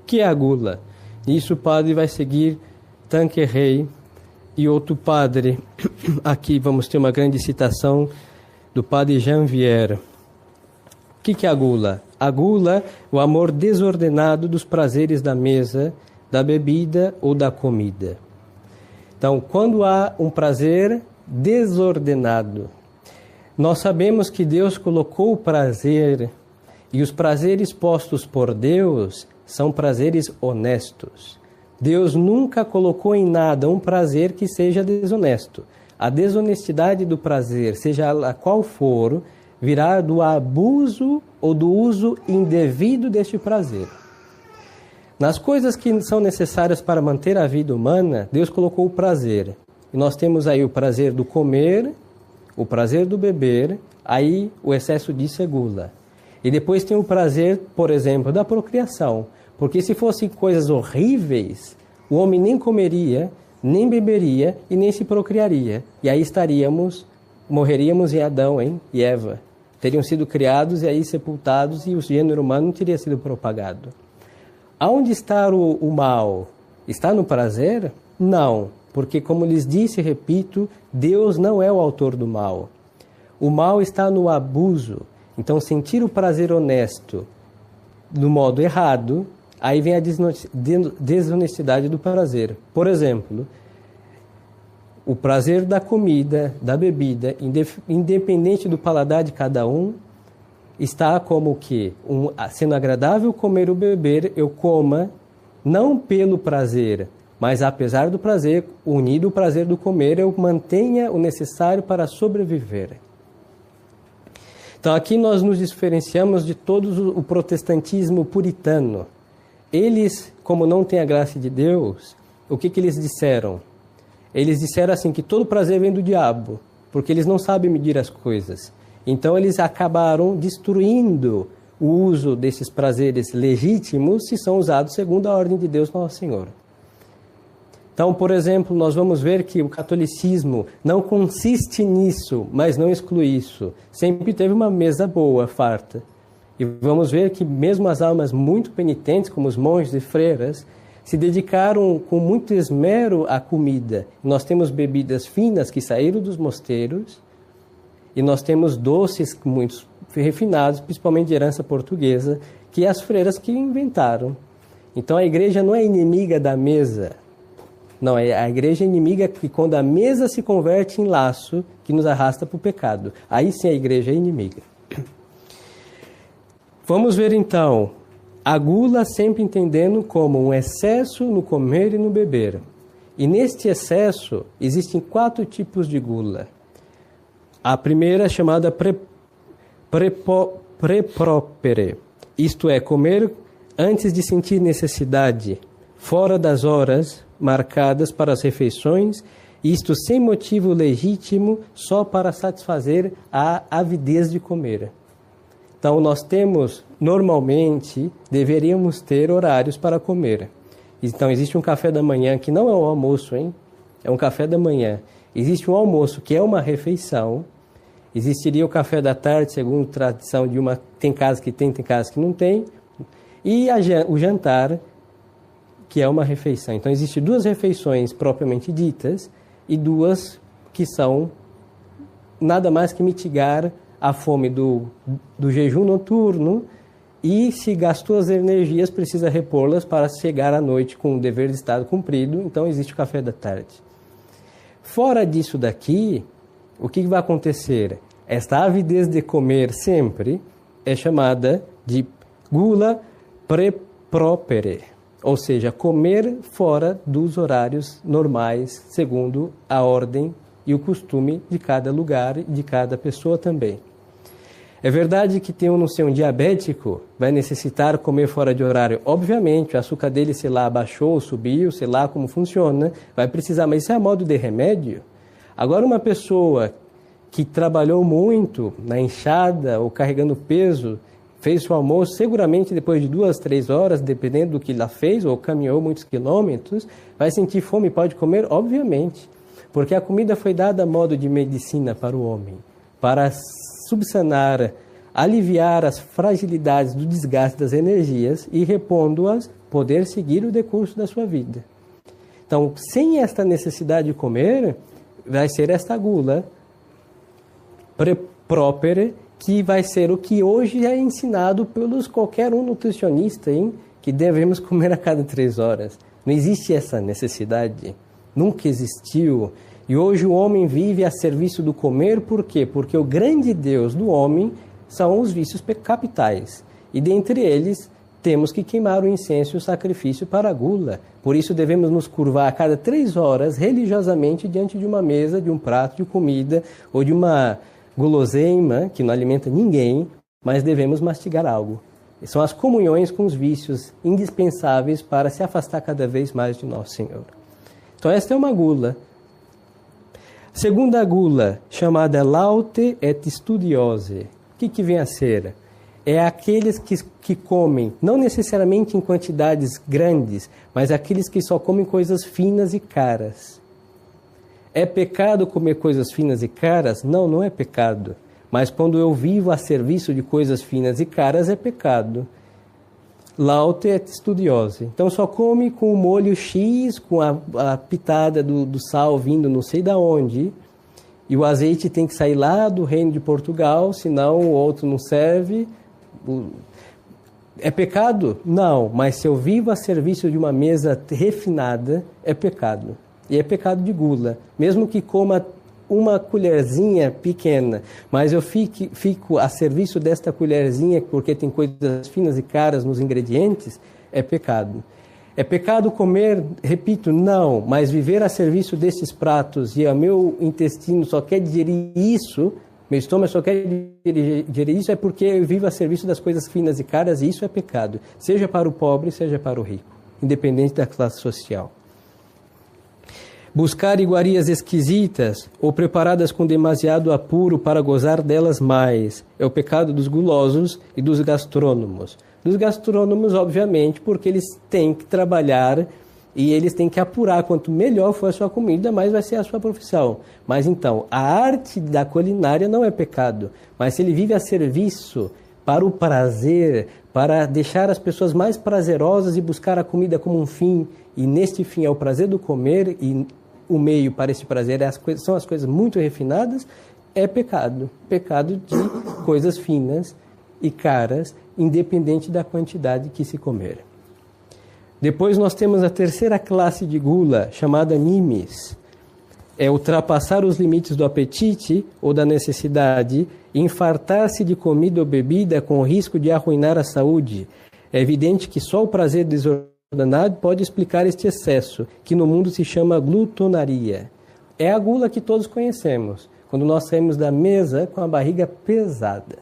que é a gula? Isso o padre vai seguir Tanqueray e outro padre. Aqui vamos ter uma grande citação do padre Jean Vier. O que é a gula? A gula, o amor desordenado dos prazeres da mesa, da bebida ou da comida. Então, quando há um prazer desordenado, nós sabemos que Deus colocou o prazer, e os prazeres postos por Deus são prazeres honestos. Deus nunca colocou em nada um prazer que seja desonesto. A desonestidade do prazer, seja ela qual for, virá do abuso ou do uso indevido deste prazer. Nas coisas que são necessárias para manter a vida humana, Deus colocou o prazer. E nós temos aí o prazer do comer, o prazer do beber, aí o excesso disso é gula. E depois tem o prazer, por exemplo, da procriação. Porque se fossem coisas horríveis, o homem nem comeria, nem beberia e nem se procriaria. E aí morreríamos em Adão e Eva. Teriam sido criados e aí sepultados e o gênero humano não teria sido propagado. Aonde está o mal? Está no prazer? Não, porque como lhes disse e repito, Deus não é o autor do mal. O mal está no abuso. Então, sentir o prazer honesto do modo errado, aí vem a desonestidade do prazer. Por exemplo, o prazer da comida, da bebida, independente do paladar de cada um, está como que, sendo agradável comer ou beber, eu coma, não pelo prazer, mas apesar do prazer, unido ao prazer do comer, eu mantenha o necessário para sobreviver. Então aqui nós nos diferenciamos de todo o protestantismo puritano. Eles, como não têm a graça de Deus, o que eles disseram? Eles disseram assim que todo prazer vem do diabo, porque eles não sabem medir as coisas. Então eles acabaram destruindo o uso desses prazeres legítimos se são usados segundo a ordem de Deus Nosso Senhor. Então, por exemplo, nós vamos ver que o catolicismo não consiste nisso, mas não exclui isso. Sempre teve uma mesa boa, farta. E vamos ver que mesmo as almas muito penitentes, como os monges e freiras, se dedicaram com muito esmero à comida. Nós temos bebidas finas que saíram dos mosteiros e nós temos doces muito refinados, principalmente de herança portuguesa, que as freiras que inventaram. Então a igreja não é inimiga da mesa. Não, a igreja é inimiga que quando a mesa se converte em laço que nos arrasta para o pecado. Aí sim a igreja é inimiga. Vamos ver então, a gula sempre entendendo como um excesso no comer e no beber. E neste excesso existem 4 tipos de gula. A primeira é chamada prepropere, isto é, comer antes de sentir necessidade, fora das horas marcadas para as refeições, isto sem motivo legítimo, só para satisfazer a avidez de comer. Então, nós temos, normalmente, deveríamos ter horários para comer. Então, existe um café da manhã que não é um almoço, é um café da manhã. Existe um almoço que é uma refeição. Existiria o café da tarde, segundo tradição de uma... Tem casa que tem casa que não tem. E o jantar, que é uma refeição. Então, existem 2 refeições propriamente ditas e 2 que são nada mais que mitigar a fome do jejum noturno e, se gastou as energias, precisa repô-las para chegar à noite com o dever de estado cumprido. Então, existe o café da tarde. Fora disso daqui, o que vai acontecer? Esta avidez de comer sempre é chamada de gula prepropere. Ou seja, comer fora dos horários normais, segundo a ordem e o costume de cada lugar e de cada pessoa também. É verdade que tem um diabético, vai necessitar comer fora de horário. Obviamente, o açúcar dele, sei lá, baixou, subiu, sei lá como funciona, vai precisar, mas isso é a modo de remédio. Agora, uma pessoa que trabalhou muito na enxada ou carregando peso, fez o almoço, seguramente depois de 2, 3 horas, dependendo do que ela fez, ou caminhou muitos quilômetros, vai sentir fome e pode comer? Obviamente, porque a comida foi dada a modo de medicina para o homem, para subsanar aliviar as fragilidades do desgaste das energias e, repondo-as, poder seguir o decurso da sua vida. Então, sem esta necessidade de comer, vai ser esta gula própria, que vai ser o que hoje é ensinado pelos qualquer um nutricionista, hein? Que devemos comer a cada 3 horas. Não existe essa necessidade, nunca existiu. E hoje o homem vive a serviço do comer, por quê? Porque o grande Deus do homem são os vícios capitais. E dentre eles, temos que queimar o incenso e o sacrifício para a gula. Por isso devemos nos curvar a cada 3 horas, religiosamente, diante de uma mesa, de um prato de comida, ou de uma guloseima, que não alimenta ninguém, mas devemos mastigar algo. São as comunhões com os vícios indispensáveis para se afastar cada vez mais de Nosso Senhor. Então esta é uma gula. Segunda gula, chamada laute et studiose. O que vem a ser? É aqueles que comem, não necessariamente em quantidades grandes, mas aqueles que só comem coisas finas e caras. É pecado comer coisas finas e caras? Não, não é pecado. Mas quando eu vivo a serviço de coisas finas e caras, é pecado. Laute et studiose. Então só come com o molho X, com a pitada do sal vindo não sei da onde, e o azeite tem que sair lá do reino de Portugal, senão o outro não serve. É pecado? Não, mas se eu vivo a serviço de uma mesa refinada, é pecado. E é pecado de gula. Mesmo que coma uma colherzinha pequena, mas eu fico a serviço desta colherzinha porque tem coisas finas e caras nos ingredientes, é pecado. É pecado comer, repito, não, mas viver a serviço desses pratos e o meu intestino só quer digerir isso, meu estômago só quer digerir isso, é porque eu vivo a serviço das coisas finas e caras e isso é pecado, seja para o pobre, seja para o rico, independente da classe social. Buscar iguarias esquisitas ou preparadas com demasiado apuro para gozar delas mais é o pecado dos gulosos e dos gastrônomos. Dos gastrônomos, obviamente, porque eles têm que trabalhar e eles têm que apurar. Quanto melhor for a sua comida, mais vai ser a sua profissão. Mas então, a arte da culinária não é pecado, mas se ele vive a serviço para o prazer, para deixar as pessoas mais prazerosas e buscar a comida como um fim, e neste fim é o prazer do comer e o meio para esse prazer são as coisas muito refinadas, é pecado. Pecado de coisas finas e caras, independente da quantidade que se comer. Depois nós temos a terceira classe de gula, chamada nimis. É ultrapassar os limites do apetite ou da necessidade, infartar-se de comida ou bebida com o risco de arruinar a saúde. É evidente que só o prazer desordenado pode explicar este excesso, que no mundo se chama glutonaria. É a gula que todos conhecemos, quando nós saímos da mesa com a barriga pesada.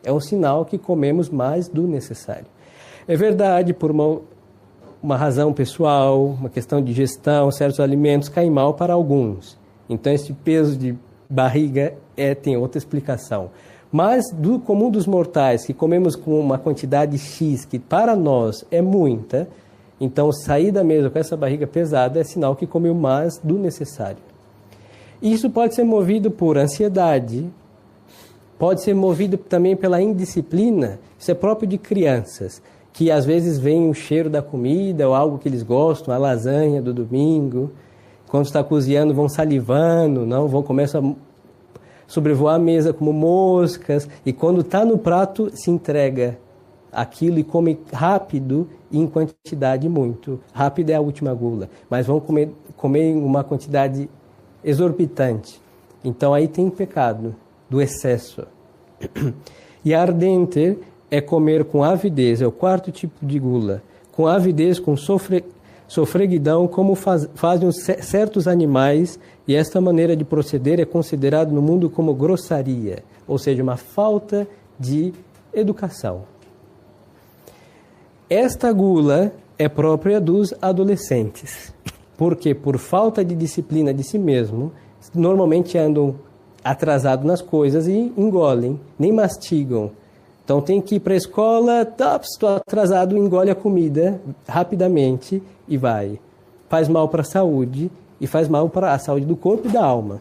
É um sinal que comemos mais do necessário. É verdade, por uma razão pessoal, uma questão de digestão, certos alimentos caem mal para alguns. Então, esse peso de barriga tem outra explicação. Mas, do comum dos mortais, que comemos com uma quantidade X, que para nós é muita, então sair da mesa com essa barriga pesada é sinal que comeu mais do necessário. Isso pode ser movido por ansiedade, pode ser movido também pela indisciplina, isso é próprio de crianças, que às vezes vem o cheiro da comida ou algo que eles gostam, a lasanha do domingo, quando está cozinhando vão salivando, começam a sobrevoar a mesa como moscas, e quando está no prato se entrega aquilo e come rápido e em quantidade muito. Rápido é a última gula, mas vão comer em uma quantidade exorbitante. Então aí tem pecado do excesso. E ardente é comer com avidez, é o quarto tipo de gula. Com avidez, com sofreguidão, como fazem certos animais, e esta maneira de proceder é considerada no mundo como grossaria, ou seja, uma falta de educação. Esta gula é própria dos adolescentes, porque por falta de disciplina de si mesmo, normalmente andam atrasados nas coisas e engolem, nem mastigam. Então tem que ir para a escola, estou atrasado, engole a comida rapidamente e vai. Faz mal para a saúde e faz mal para a saúde do corpo e da alma.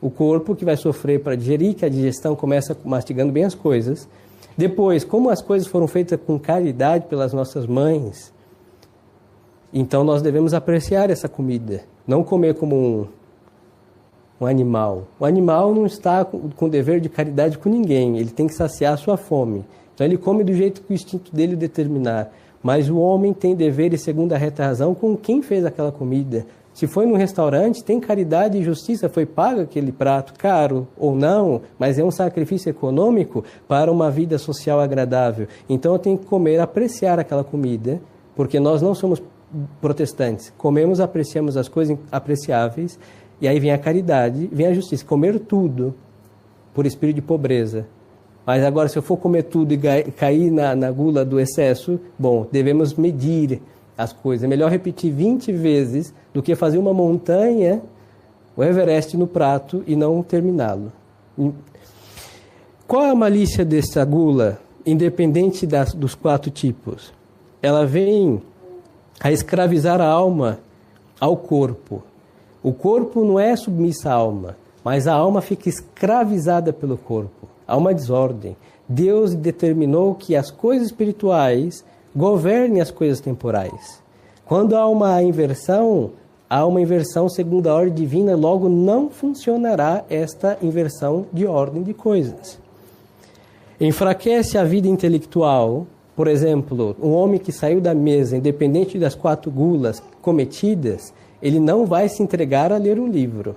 O corpo que vai sofrer para digerir, que a digestão começa mastigando bem as coisas. Depois, como as coisas foram feitas com caridade pelas nossas mães, então nós devemos apreciar essa comida. Não comer como um animal. O animal não está com dever de caridade com ninguém. Ele tem que saciar a sua fome. Então ele come do jeito que o instinto dele determinar. Mas o homem tem deveres segundo a reta razão com quem fez aquela comida. Se foi num restaurante, tem caridade e justiça, foi pago aquele prato, caro ou não, mas é um sacrifício econômico para uma vida social agradável. Então eu tenho que comer, apreciar aquela comida, porque nós não somos protestantes. Comemos, apreciamos as coisas apreciáveis, e aí vem a caridade, vem a justiça. Comer tudo por espírito de pobreza. Mas agora, se eu for comer tudo e cair na gula do excesso, bom, devemos medir as coisas. É melhor repetir 20 vezes do que fazer uma montanha, o Everest no prato e não terminá-lo. Qual é a malícia dessa gula, independente dos 4 tipos? Ela vem a escravizar a alma ao corpo. O corpo não é submissa à alma, mas a alma fica escravizada pelo corpo. Há uma desordem. Deus determinou que as coisas espirituais governem as coisas temporais. Quando há uma inversão segundo a ordem divina, logo não funcionará esta inversão de ordem de coisas. Enfraquece a vida intelectual. Por exemplo, um homem que saiu da mesa, independente das 4 gulas cometidas, ele não vai se entregar a ler um livro.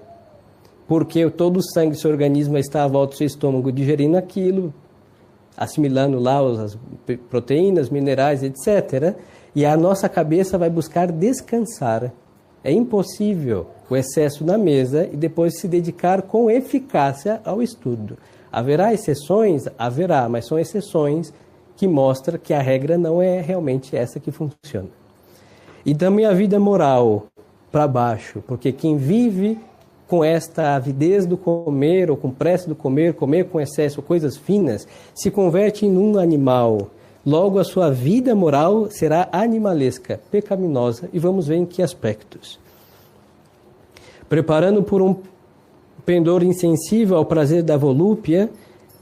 Porque todo o sangue do seu organismo está à volta do seu estômago digerindo aquilo, assimilando lá as proteínas, minerais, etc. E a nossa cabeça vai buscar descansar. É impossível o excesso na mesa e depois se dedicar com eficácia ao estudo. Haverá exceções? Haverá, mas são exceções que mostram que a regra não é realmente essa que funciona. E também a vida moral para baixo, porque quem vive com esta avidez do comer, ou com pressa do comer com excesso, coisas finas, se converte em um animal. Logo, a sua vida moral será animalesca, pecaminosa, e vamos ver em que aspectos. Preparando por um pendor insensível ao prazer da volúpia,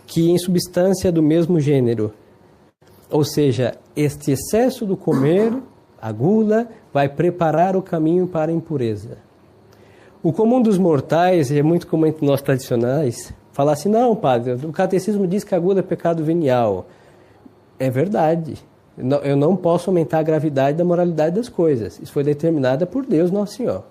que em substância é do mesmo gênero. Ou seja, este excesso do comer, a gula, vai preparar o caminho para a impureza. O comum dos mortais, é muito comum entre nós tradicionais, falar assim, não, padre, o catecismo diz que a gula é pecado venial. É verdade. Eu não posso aumentar a gravidade da moralidade das coisas. Isso foi determinado por Deus, Nosso Senhor.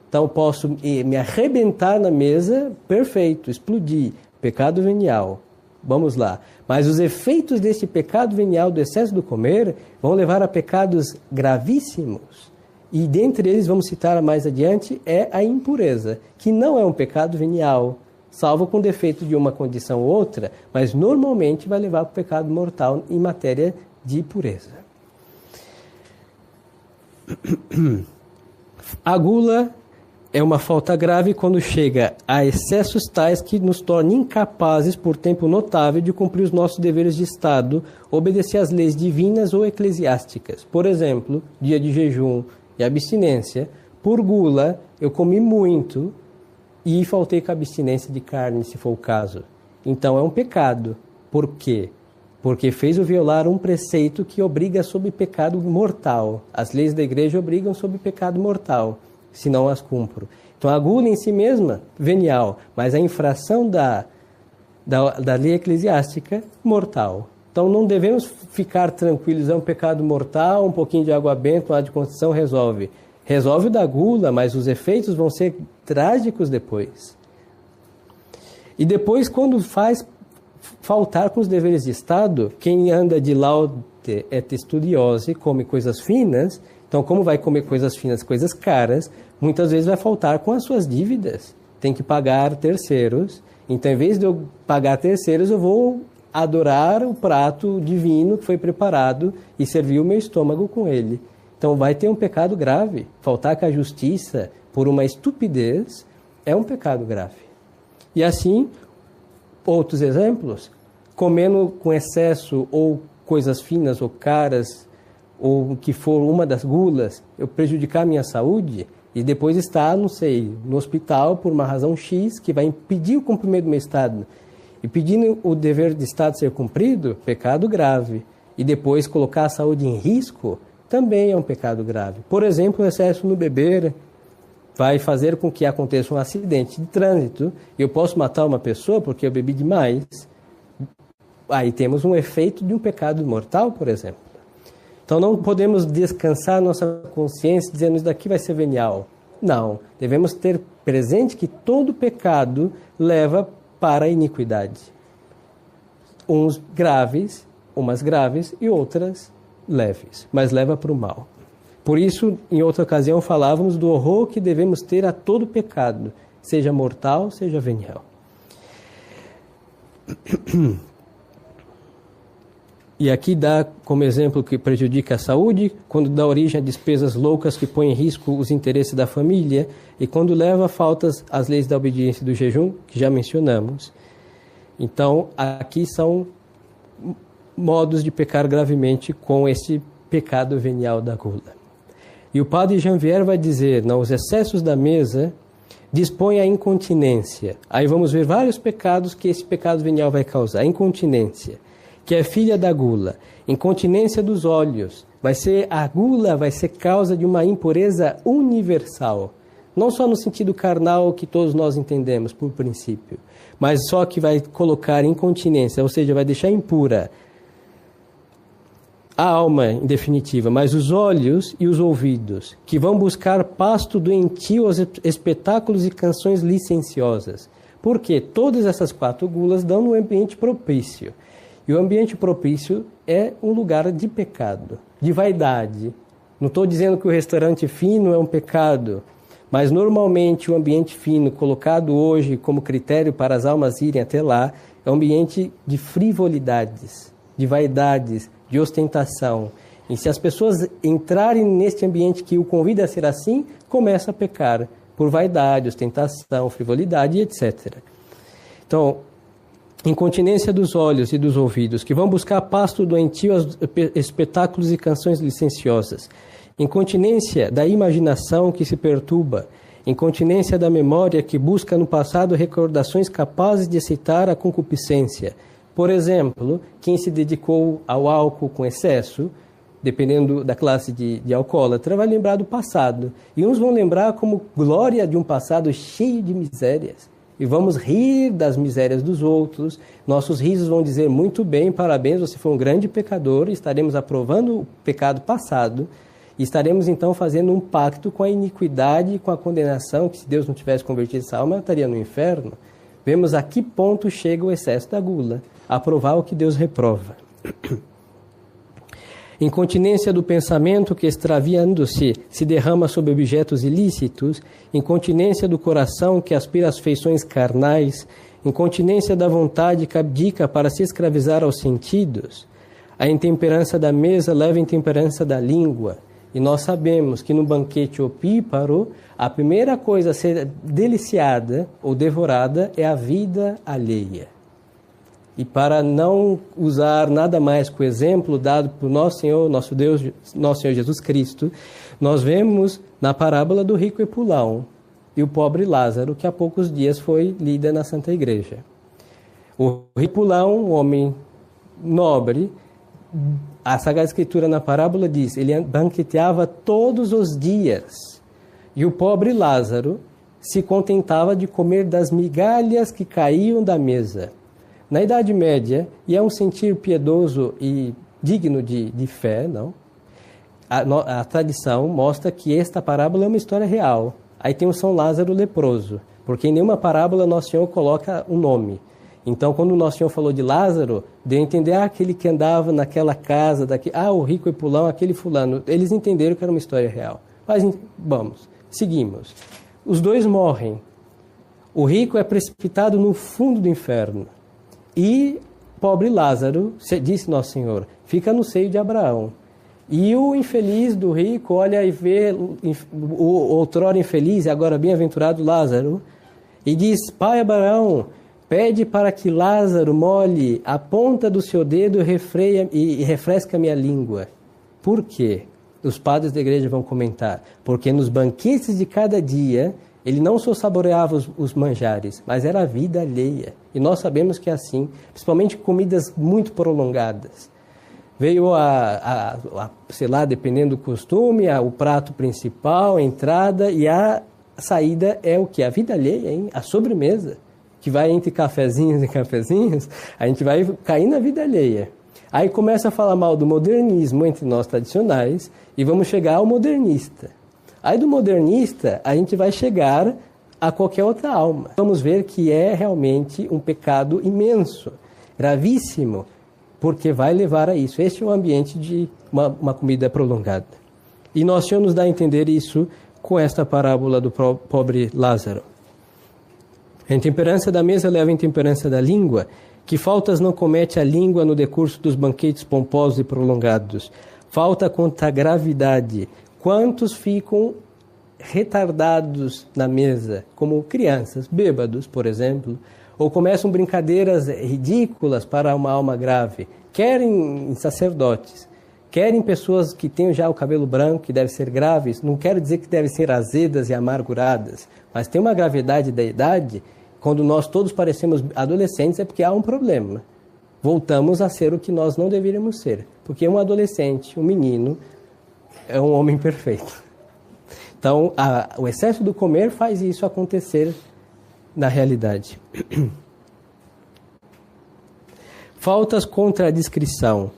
Então, posso me arrebentar na mesa, perfeito, explodir. Pecado venial. Vamos lá. Mas os efeitos desse pecado venial do excesso do comer vão levar a pecados gravíssimos. E dentre eles, vamos citar mais adiante, é a impureza, que não é um pecado venial, salvo com defeito de uma condição ou outra, mas normalmente vai levar para o pecado mortal em matéria de impureza. A gula é uma falta grave quando chega a excessos tais que nos torna incapazes por tempo notável de cumprir os nossos deveres de Estado, obedecer às leis divinas ou eclesiásticas. Por exemplo, dia de jejum e abstinência. Por gula, eu comi muito e faltei com a abstinência de carne, se for o caso. Então é um pecado. Por quê? Porque fez eu violar um preceito que obriga sobre pecado mortal. As leis da igreja obrigam sobre pecado mortal, se não as cumpro. Então a gula em si mesma, venial, mas a infração da lei eclesiástica, mortal. Então não devemos ficar tranquilos, é um pecado mortal, um pouquinho de água benta, um ato de contrição resolve. Resolve o da gula, mas os efeitos vão ser trágicos depois. E depois, quando faz faltar com os deveres de Estado, quem anda de laude et studiose, come coisas finas, então como vai comer coisas finas, coisas caras, muitas vezes vai faltar com as suas dívidas. Tem que pagar terceiros, então em vez de eu pagar terceiros, eu vou adorar o prato divino que foi preparado e servir o meu estômago com ele. Então vai ter um pecado grave. Faltar com a justiça por uma estupidez é um pecado grave. E assim, outros exemplos, comendo com excesso ou coisas finas ou caras, ou que for uma das gulas, eu prejudicar a minha saúde, e depois está, não sei, no hospital por uma razão X que vai impedir o cumprimento do meu Estado. E pedindo o dever de Estado ser cumprido, pecado grave. E depois colocar a saúde em risco, também é um pecado grave. Por exemplo, o excesso no beber vai fazer com que aconteça um acidente de trânsito. Eu posso matar uma pessoa porque eu bebi demais. Aí temos um efeito de um pecado mortal, por exemplo. Então não podemos descansar nossa consciência dizendo isso daqui vai ser venial. Não, devemos ter presente que todo pecado leva para a iniquidade. Uns graves, umas graves e outras leves, mas leva para o mal. Por isso, em outra ocasião, falávamos do horror que devemos ter a todo pecado, seja mortal, seja venial. E aqui dá como exemplo que prejudica a saúde, quando dá origem a despesas loucas que põem em risco os interesses da família e quando leva a faltas às leis da obediência e do jejum, que já mencionamos. Então, aqui são modos de pecar gravemente com esse pecado venial da gula. E o padre Janvier vai dizer, não, os excessos da mesa dispõem a incontinência. Aí vamos ver vários pecados que esse pecado venial vai causar. A incontinência, que é filha da gula. Incontinência dos olhos. A gula vai ser causa de uma impureza universal. Não só no sentido carnal que todos nós entendemos, por princípio, mas só que vai colocar incontinência, ou seja, vai deixar impura a alma, em definitiva, mas os olhos e os ouvidos, que vão buscar pasto doentio aos espetáculos e canções licenciosas. Porque todas essas 4 gulas dão no ambiente propício. E o ambiente propício é um lugar de pecado, de vaidade. Não estou dizendo que o restaurante fino é um pecado, mas normalmente o ambiente fino, colocado hoje como critério para as almas irem até lá, é um ambiente de frivolidades, de vaidades, de ostentação. E se as pessoas entrarem neste ambiente que o convida a ser assim, começa a pecar por vaidade, ostentação, frivolidade, etc. Então, incontinência dos olhos e dos ouvidos, que vão buscar pasto doentio aos espetáculos e canções licenciosas. Incontinência da imaginação que se perturba. Incontinência da memória que busca no passado recordações capazes de excitar a concupiscência. Por exemplo, quem se dedicou ao álcool com excesso, dependendo da classe de alcoólatra, vai lembrar do passado. E uns vão lembrar como glória de um passado cheio de misérias. E vamos rir das misérias dos outros. Nossos risos vão dizer muito bem, parabéns, você foi um grande pecador. Estaremos aprovando o pecado passado. E estaremos então fazendo um pacto com a iniquidade e com a condenação, que se Deus não tivesse convertido essa alma, ela estaria no inferno. Vemos a que ponto chega o excesso da gula. Aprovar o que Deus reprova. Incontinência do pensamento que, extraviando-se, se derrama sobre objetos ilícitos. Incontinência do coração que aspira às feições carnais. Incontinência da vontade que abdica para se escravizar aos sentidos. A intemperança da mesa leva à intemperança da língua. E nós sabemos que no banquete opíparo, a primeira coisa a ser deliciada ou devorada é a vida alheia. E para não usar nada mais que o exemplo dado por nosso Senhor, nosso Deus, nosso Senhor Jesus Cristo, nós vemos na parábola do rico Epulão e o pobre Lázaro, que há poucos dias foi lida na Santa Igreja. O rico Epulão, um homem nobre, a Sagrada Escritura na parábola diz, ele banqueteava todos os dias. E o pobre Lázaro se contentava de comer das migalhas que caíam da mesa. Na Idade Média, e é um sentir piedoso e digno de fé, não? A tradição mostra que esta parábola é uma história real. Aí tem o São Lázaro leproso, porque em nenhuma parábola Nosso Senhor coloca um nome. Então, quando o Nosso Senhor falou de Lázaro, deu a entender aquele que andava naquela casa, o rico Epulão, aquele fulano. Eles entenderam que era uma história real. Mas vamos, seguimos. Os dois morrem. O rico é precipitado no fundo do inferno. E pobre Lázaro, disse Nosso Senhor, fica no seio de Abraão. E o infeliz do rico olha e vê o outrora infeliz e agora bem-aventurado Lázaro e diz, Pai Abraão, pede para que Lázaro molhe a ponta do seu dedo e refresque a minha língua. Por quê? os padres da igreja vão comentar, porque nos banquetes de cada dia, ele não só saboreava os manjares, mas era a vida alheia. E nós sabemos que é assim, principalmente comidas muito prolongadas. Veio sei lá, dependendo do costume, o prato principal, a entrada, e a saída é o quê? A vida alheia, hein? A sobremesa, que vai entre cafezinhos e cafezinhos, a gente vai cair na vida alheia. Aí começa a falar mal do modernismo entre nós tradicionais, e vamos chegar ao modernista. Aí do modernista, a gente vai chegar a qualquer outra alma. Vamos ver que é realmente um pecado imenso, gravíssimo, porque vai levar a isso. Este é o ambiente de uma comida prolongada. E nosso Senhor nos dá a entender isso com esta parábola do pobre Lázaro. A intemperança da mesa leva a intemperança da língua. Que faltas não comete a língua no decurso dos banquetes pomposos e prolongados? Falta contra a gravidade. Quantos ficam retardados na mesa, como crianças, bêbados, por exemplo, ou começam brincadeiras ridículas para uma alma grave, querem sacerdotes, querem pessoas que tenham já o cabelo branco, que devem ser graves, não quero dizer que devem ser azedas e amarguradas, mas tem uma gravidade da idade, quando nós todos parecemos adolescentes é porque há um problema. Voltamos a ser o que nós não deveríamos ser, porque um adolescente, um menino, é um homem perfeito. Então, o excesso do comer faz isso acontecer na realidade. Faltas contra a discrição.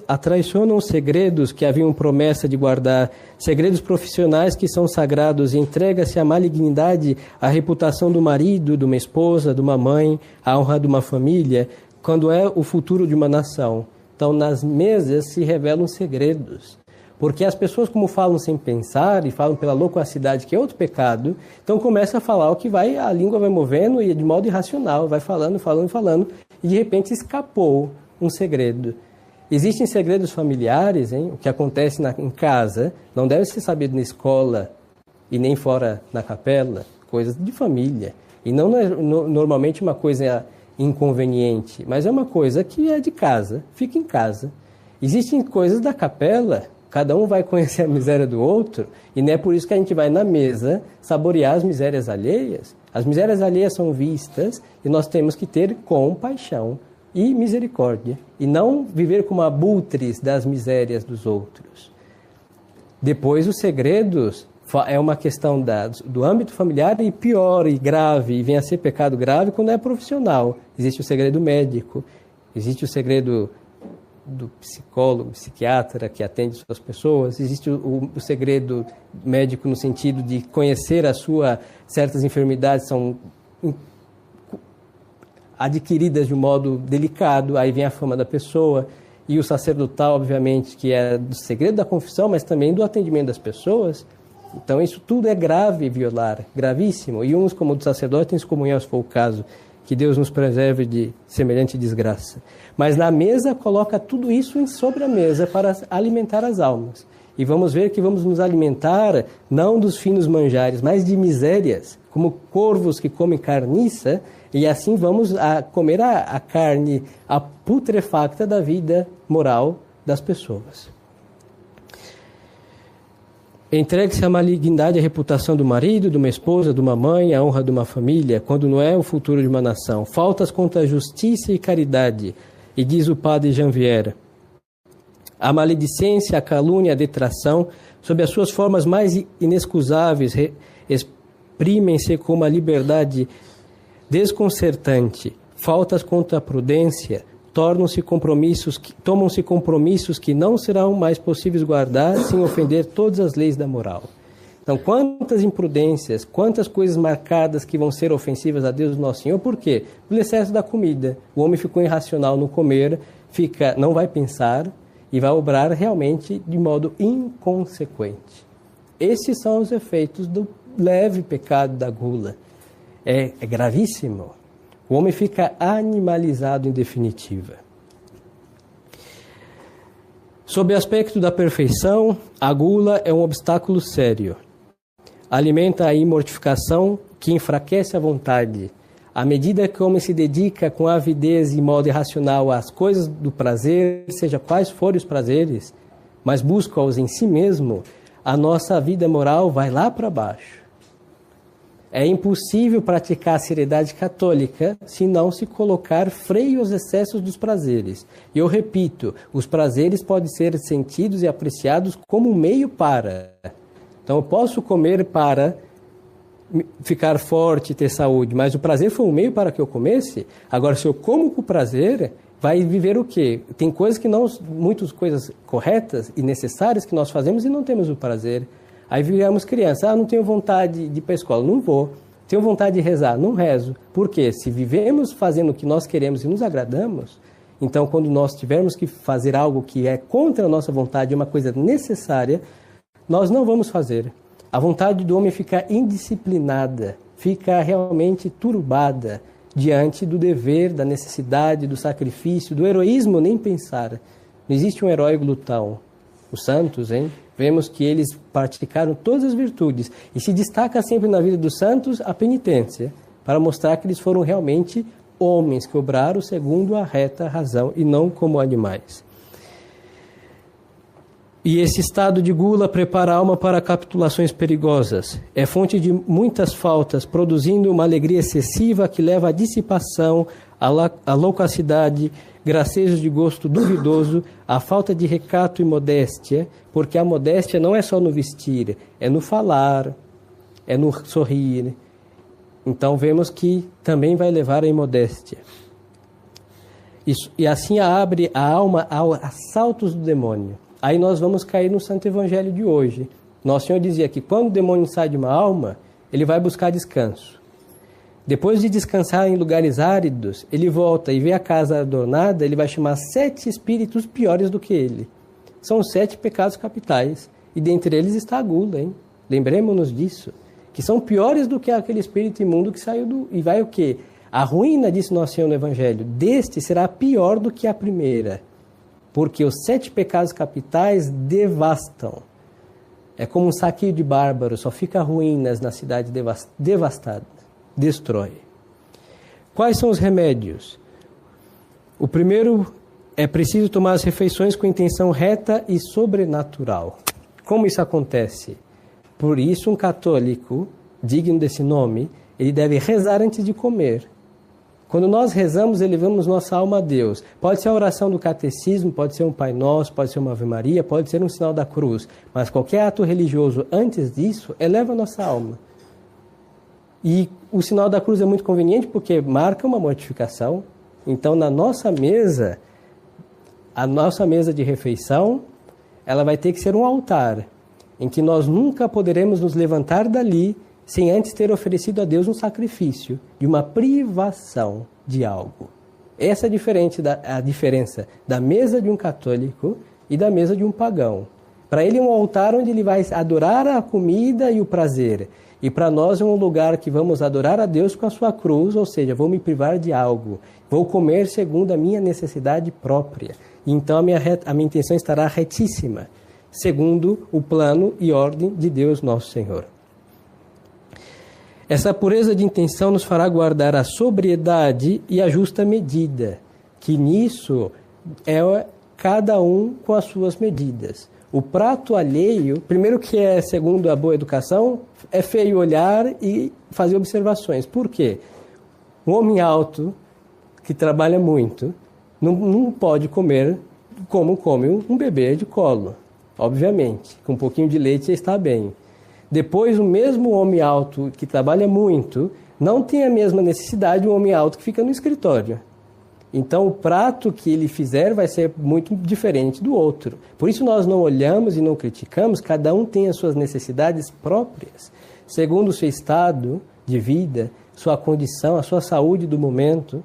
Atraiçoam segredos que haviam promessa de guardar, segredos profissionais que são sagrados, e entrega-se à malignidade a reputação do marido, de uma esposa, de uma mãe, a honra de uma família, quando é o futuro de uma nação. Então, nas mesas se revelam segredos. Porque as pessoas, como falam sem pensar e falam pela loquacidade, que é outro pecado, então começa a falar o que vai, a língua vai movendo e de modo irracional, vai falando, e de repente escapou um segredo. Existem segredos familiares, hein? O que acontece em casa não deve ser sabido na escola e nem fora na capela, coisas de família. E não é normalmente uma coisa inconveniente, mas é uma coisa que é de casa, fica em casa. Existem coisas da capela, cada um vai conhecer a miséria do outro, e não é por isso que a gente vai na mesa saborear as misérias alheias. As misérias alheias são vistas e nós temos que ter compaixão e misericórdia, e não viver como abutres das misérias dos outros. Depois, os segredos é uma questão do âmbito familiar, e pior e grave, e vem a ser pecado grave quando é profissional. Existe o segredo médico, existe o segredo do psicólogo, psiquiatra que atende suas pessoas, existe o segredo médico no sentido de conhecer certas enfermidades são adquiridas de um modo delicado, aí vem a fama da pessoa, e o sacerdotal, obviamente, que é do segredo da confissão, mas também do atendimento das pessoas. Então, isso tudo é grave violar, gravíssimo. E uns, como o sacerdote, têm excomunhão, se for o caso. Que Deus nos preserve de semelhante desgraça. Mas na mesa, coloca tudo isso sobre a mesa para alimentar as almas. E vamos ver que vamos nos alimentar não dos finos manjares, mas de misérias, como corvos que comem carniça, e assim vamos comer a carne, a putrefacta da vida moral das pessoas. Entregue-se à malignidade a reputação do marido, de uma esposa, de uma mãe, a honra de uma família, quando não é o futuro de uma nação. Faltas contra a justiça e caridade. E diz o padre Janvier, a maledicência, a calúnia, a detração, sob as suas formas mais inexcusáveis, exprimem-se com uma liberdade desconcertante. Faltas contra a prudência, tomam-se compromissos que não serão mais possíveis guardar sem ofender todas as leis da moral. Então, quantas imprudências, quantas coisas marcadas que vão ser ofensivas a Deus Nosso Senhor, por quê? Pelo excesso da comida. O homem ficou irracional no comer, não vai pensar e vai obrar realmente de modo inconsequente. Esses são os efeitos do leve pecado da gula. É gravíssimo. O homem fica animalizado em definitiva. Sob o aspecto da perfeição, a gula é um obstáculo sério. Alimenta a imortificação que enfraquece a vontade. À medida que o homem se dedica com avidez e modo irracional às coisas do prazer, seja quais forem os prazeres, mas busca-os em si mesmo, a nossa vida moral vai lá para baixo. É impossível praticar a seriedade católica se não se colocar freio aos excessos dos prazeres. E eu repito, os prazeres podem ser sentidos e apreciados como um meio para. Então eu posso comer para ficar forte e ter saúde, mas o prazer foi um meio para que eu comesse. Agora, se eu como com prazer, vai viver o quê? Tem coisas que não, muitas coisas corretas e necessárias que nós fazemos e não temos o prazer. Aí viramos criança, não tenho vontade de ir para a escola, não vou. Tenho vontade de rezar, não rezo. Por quê? Se vivemos fazendo o que nós queremos e nos agradamos, então quando nós tivermos que fazer algo que é contra a nossa vontade, uma coisa necessária, nós não vamos fazer. A vontade do homem fica indisciplinada, fica realmente turbada diante do dever, da necessidade, do sacrifício, do heroísmo, nem pensar. Não existe um herói glutão. Os santos, vemos que eles praticaram todas as virtudes. E se destaca sempre na vida dos santos a penitência, para mostrar que eles foram realmente homens que obraram segundo a reta razão e não como animais. E esse estado de gula prepara a alma para capitulações perigosas. É fonte de muitas faltas, produzindo uma alegria excessiva que leva à dissipação, à loquacidade, gracejos de gosto duvidoso, à falta de recato e modéstia, porque a modéstia não é só no vestir, é no falar, é no sorrir. Então vemos que também vai levar à imodéstia. E assim abre a alma aos assaltos do demônio. Aí nós vamos cair no Santo Evangelho de hoje. Nosso Senhor dizia que quando o demônio sai de uma alma, ele vai buscar descanso. Depois de descansar em lugares áridos, ele volta e vê a casa adornada, ele vai chamar 7 espíritos piores do que ele. São 7 pecados capitais, e dentre eles está a gula, Lembremos-nos disso, que são piores do que aquele espírito imundo que saiu do... E vai o quê? A ruína, disse Nosso Senhor no Evangelho, deste será pior do que a primeira. Porque os 7 pecados capitais devastam. É como um saqueio de bárbaros, só fica ruínas na cidade devastada. Destrói. Quais são os remédios? O primeiro, é preciso tomar as refeições com intenção reta e sobrenatural. Como isso acontece? Por isso, um católico, digno desse nome, ele deve rezar antes de comer. Quando nós rezamos, elevamos nossa alma a Deus. Pode ser a oração do catecismo, pode ser um Pai Nosso, pode ser uma Ave Maria, pode ser um sinal da cruz. Mas qualquer ato religioso antes disso, eleva a nossa alma. E o sinal da cruz é muito conveniente porque marca uma mortificação. Então, na nossa mesa, a nossa mesa de refeição, ela vai ter que ser um altar, em que nós nunca poderemos nos levantar dali sem antes ter oferecido a Deus um sacrifício, de uma privação de algo. Essa é a diferença da mesa de um católico e da mesa de um pagão. Para ele é um altar onde ele vai adorar a comida e o prazer. E para nós é um lugar que vamos adorar a Deus com a sua cruz, ou seja, vou me privar de algo. Vou comer segundo a minha necessidade própria. Então a minha intenção estará retíssima, segundo o plano e ordem de Deus nosso Senhor. Essa pureza de intenção nos fará guardar a sobriedade e a justa medida, que nisso é cada um com as suas medidas. O prato alheio, primeiro que é segundo a boa educação, é feio olhar e fazer observações. Por quê? Um homem alto, que trabalha muito, não pode comer como come um bebê de colo. Obviamente, com um pouquinho de leite está bem. Depois, o mesmo homem alto que trabalha muito não tem a mesma necessidade de um homem alto que fica no escritório. Então, o prato que ele fizer vai ser muito diferente do outro. Por isso, nós não olhamos e não criticamos, cada um tem as suas necessidades próprias, segundo o seu estado de vida, sua condição, a sua saúde do momento.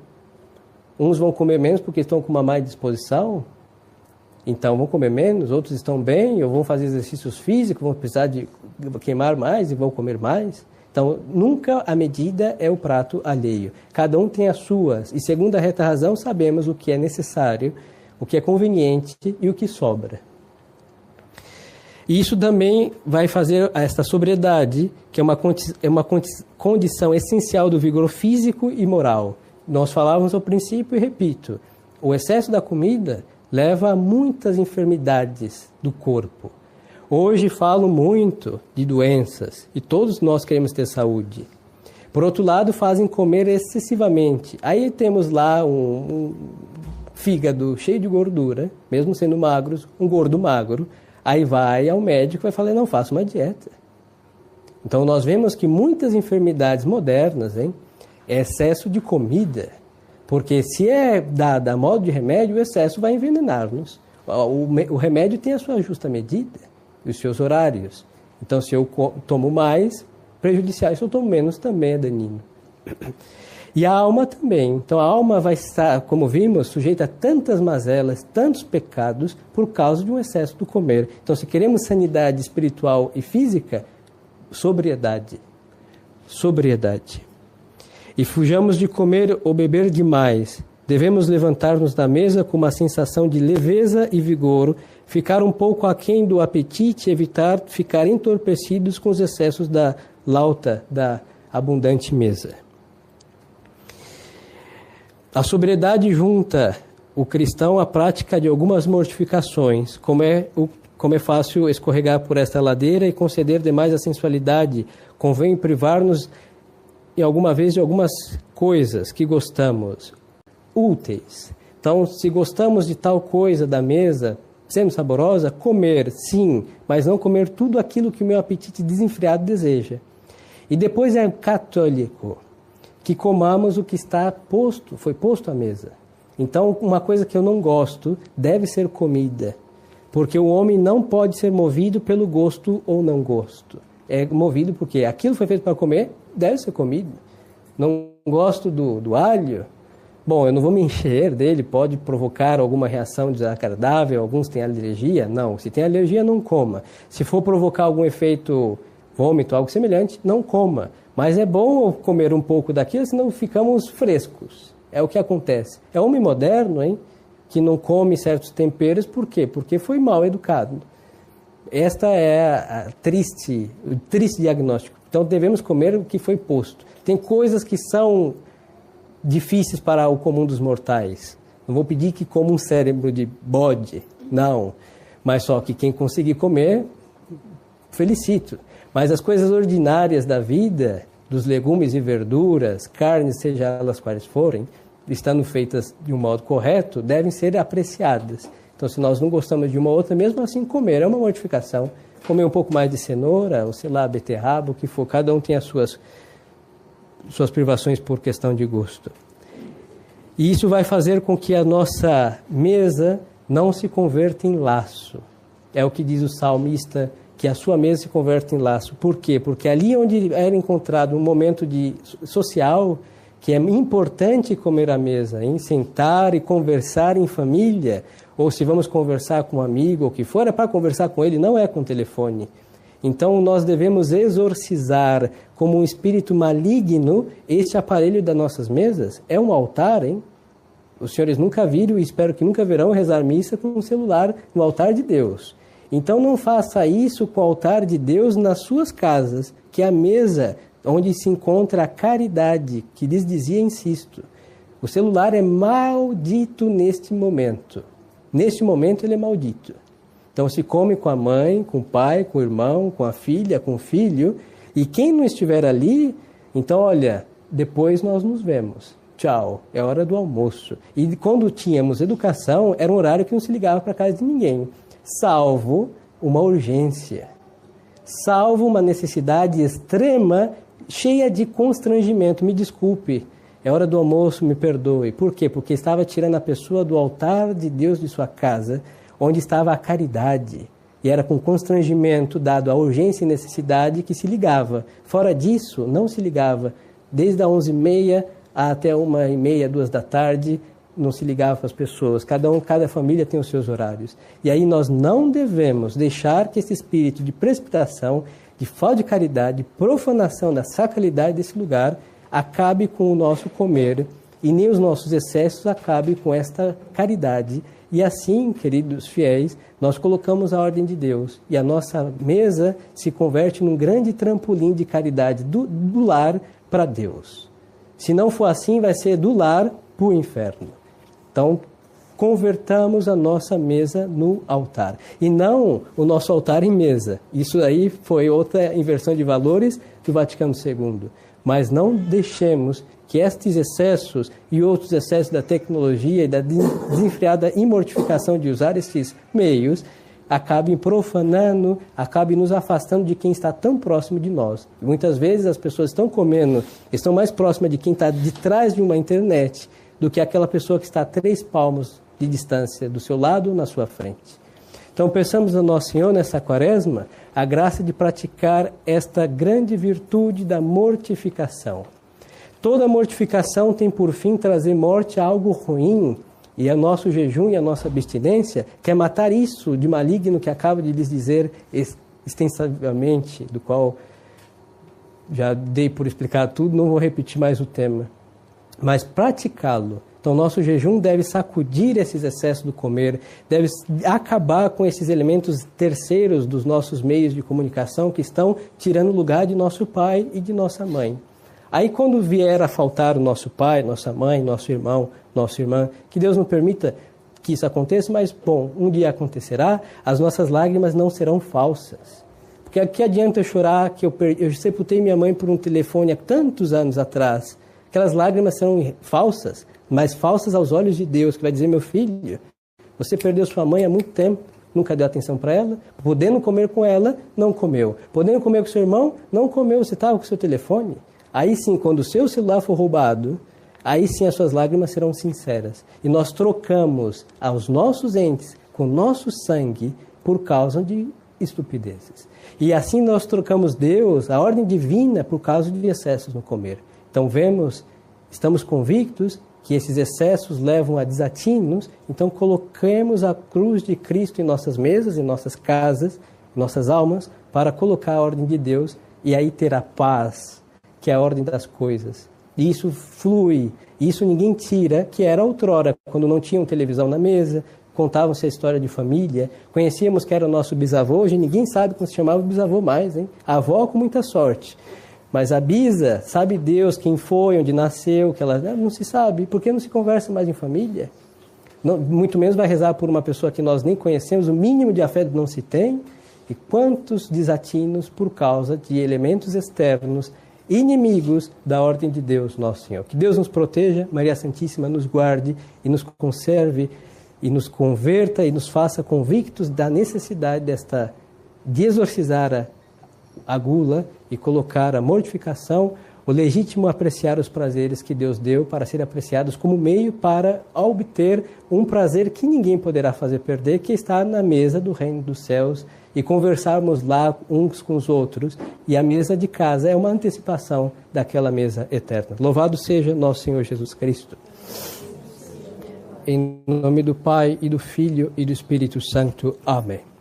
Uns vão comer menos porque estão com uma má disposição, então vão comer menos, outros estão bem, ou vão fazer exercícios físicos, vão precisar de queimar mais e vão comer mais. Então, nunca a medida é o prato alheio. Cada um tem as suas, e segundo a reta razão, sabemos o que é necessário, o que é conveniente e o que sobra. E isso também vai fazer esta sobriedade, que é uma condição essencial do vigor físico e moral. Nós falávamos ao princípio e repito, o excesso da comida leva a muitas enfermidades do corpo. Hoje falo muito de doenças e todos nós queremos ter saúde. Por outro lado, fazem comer excessivamente. Aí temos lá um fígado cheio de gordura, mesmo sendo magros, um gordo magro. Aí vai ao médico e vai falar, não, faça uma dieta. Então nós vemos que muitas enfermidades modernas, é excesso de comida. Porque se é dada a modo de remédio, o excesso vai envenenar-nos. O remédio tem a sua justa medida, os seus horários. Então se eu tomo mais, prejudicial, se eu tomo menos, também é daninho. E a alma também. Então a alma vai estar, como vimos, sujeita a tantas mazelas, tantos pecados, por causa de um excesso do comer. Então se queremos sanidade espiritual e física, sobriedade. Sobriedade. E fujamos de comer ou beber demais. Devemos levantar-nos da mesa com uma sensação de leveza e vigor, ficar um pouco aquém do apetite, evitar ficar entorpecidos com os excessos da lauta, da abundante mesa. A sobriedade junta o cristão à prática de algumas mortificações, como é fácil escorregar por esta ladeira e conceder demais a sensualidade. Convém privar-nos alguma vez de algumas coisas que gostamos, úteis. Então, se gostamos de tal coisa da mesa, sendo saborosa, comer, sim, mas não comer tudo aquilo que o meu apetite desenfreado deseja. E depois é católico, que comamos o que foi posto à mesa. Então, uma coisa que eu não gosto deve ser comida, porque o homem não pode ser movido pelo gosto ou não gosto. É movido porque aquilo foi feito para comer, deve ser comido. Não gosto do alho, bom, eu não vou me encher dele, pode provocar alguma reação desagradável, alguns têm alergia, não. Se tem alergia, não coma. Se for provocar algum efeito vômito, algo semelhante, não coma. Mas é bom comer um pouco daquilo, senão ficamos frescos. É o que acontece. É o homem moderno, que não come certos temperos, por quê? Porque foi mal educado. Esta é o triste diagnóstico. Então devemos comer o que foi posto. Tem coisas que são difíceis para o comum dos mortais. Não vou pedir que coma um cérebro de bode, não. Mas só que quem conseguir comer, felicito. Mas as coisas ordinárias da vida, dos legumes e verduras, carnes, seja elas quais forem, estando feitas de um modo correto, devem ser apreciadas. Então, se nós não gostamos de uma ou outra, mesmo assim comer é uma mortificação. Comer um pouco mais de cenoura, ou sei lá, beterraba, o que for. Cada um tem as suas privações por questão de gosto. E isso vai fazer com que a nossa mesa não se converta em laço. É o que diz o salmista, que a sua mesa se converte em laço. Por quê? Porque ali onde era encontrado um momento social, que é importante comer à mesa, sentar e conversar em família, ou se vamos conversar com um amigo, ou o que for, é para conversar com ele, não é com telefone. Então nós devemos exorcizar como um espírito maligno este aparelho das nossas mesas. É um altar, Os senhores nunca viram e espero que nunca verão rezar missa com um celular no altar de Deus. Então não faça isso com o altar de Deus nas suas casas, que é a mesa onde se encontra a caridade, que lhes dizia, insisto. O celular é maldito neste momento. Neste momento ele é maldito. Então se come com a mãe, com o pai, com o irmão, com a filha, com o filho. E quem não estiver ali, então olha, depois nós nos vemos. Tchau, é hora do almoço. E quando tínhamos educação, era um horário que não se ligava para casa de ninguém. Salvo uma urgência. Salvo uma necessidade extrema, cheia de constrangimento. Me desculpe, é hora do almoço, me perdoe. Por quê? Porque estava tirando a pessoa do altar de Deus de sua casa, onde estava a caridade. E era com constrangimento, dado a urgência e necessidade, que se ligava. Fora disso, não se ligava. Desde as 11h30 até 1h30, 2 da tarde, não se ligava para as pessoas. Cada família tem os seus horários. E aí nós não devemos deixar que esse espírito de precipitação, de falta de caridade, profanação da sacralidade desse lugar, acabe com o nosso comer e nem os nossos excessos acabem com esta caridade. E assim, queridos fiéis, nós colocamos a ordem de Deus e a nossa mesa se converte num grande trampolim de caridade do lar para Deus. Se não for assim, vai ser do lar para o inferno. Então, convertamos a nossa mesa no altar. E não o nosso altar em mesa. Isso aí foi outra inversão de valores do Vaticano II. Mas não deixemos que estes excessos e outros excessos da tecnologia e da desenfreada imortificação de usar estes meios acabem profanando, acabem nos afastando de quem está tão próximo de nós. Muitas vezes as pessoas estão comendo, estão mais próximas de quem está de trás de uma internet do que aquela pessoa que está a 3 palmos de distância do seu lado ou na sua frente. Então peçamos a Nosso Senhor nessa quaresma a graça de praticar esta grande virtude da mortificação. Toda mortificação tem por fim trazer morte a algo ruim, e o nosso jejum e a nossa abstinência quer matar isso de maligno que acabo de lhes dizer extensivamente, do qual já dei por explicar tudo, não vou repetir mais o tema. Mas praticá-lo. Então, nosso jejum deve sacudir esses excessos do comer, deve acabar com esses elementos terceiros dos nossos meios de comunicação que estão tirando o lugar de nosso pai e de nossa mãe. Aí, quando vier a faltar o nosso pai, nossa mãe, nosso irmão, nossa irmã, que Deus não permita que isso aconteça, mas, bom, um dia acontecerá, as nossas lágrimas não serão falsas. Porque que adianta eu chorar que eu sepultei minha mãe por um telefone há tantos anos atrás? Aquelas lágrimas serão falsas, mas falsas aos olhos de Deus, que vai dizer, meu filho, você perdeu sua mãe há muito tempo, nunca deu atenção para ela, podendo comer com ela, não comeu. Podendo comer com seu irmão, não comeu, você estava com seu telefone. Aí sim, quando o seu celular for roubado, aí sim as suas lágrimas serão sinceras. E nós trocamos aos nossos entes com nosso sangue por causa de estupidezes. E assim nós trocamos Deus, a ordem divina, por causa de excessos no comer. Então estamos convictos que esses excessos levam a desatinos, então coloquemos a cruz de Cristo em nossas mesas, em nossas casas, em nossas almas, para colocar a ordem de Deus e aí ter a paz, que é a ordem das coisas. E isso flui, isso ninguém tira, que era outrora, quando não tinham televisão na mesa, contavam-se a história de família, conhecíamos que era o nosso bisavô, hoje ninguém sabe como se chamava o bisavô mais, hein? A avó com muita sorte. Mas a bisa, sabe Deus quem foi, onde nasceu, que ela não se sabe, por que não se conversa mais em família? Não, muito menos vai rezar por uma pessoa que nós nem conhecemos, o mínimo de afeto não se tem, e quantos desatinos por causa de elementos externos, inimigos da ordem de Deus, nosso Senhor. Que Deus nos proteja, Maria Santíssima nos guarde e nos conserve e nos converta e nos faça convictos da necessidade de exorcizar a gula e colocar a mortificação, o legítimo apreciar os prazeres que Deus deu para serem apreciados como meio para obter um prazer que ninguém poderá fazer perder, que está na mesa do reino dos céus e conversarmos lá uns com os outros. E a mesa de casa é uma antecipação daquela mesa eterna. Louvado seja nosso Senhor Jesus Cristo. Em nome do Pai, e do Filho, e do Espírito Santo. Amém.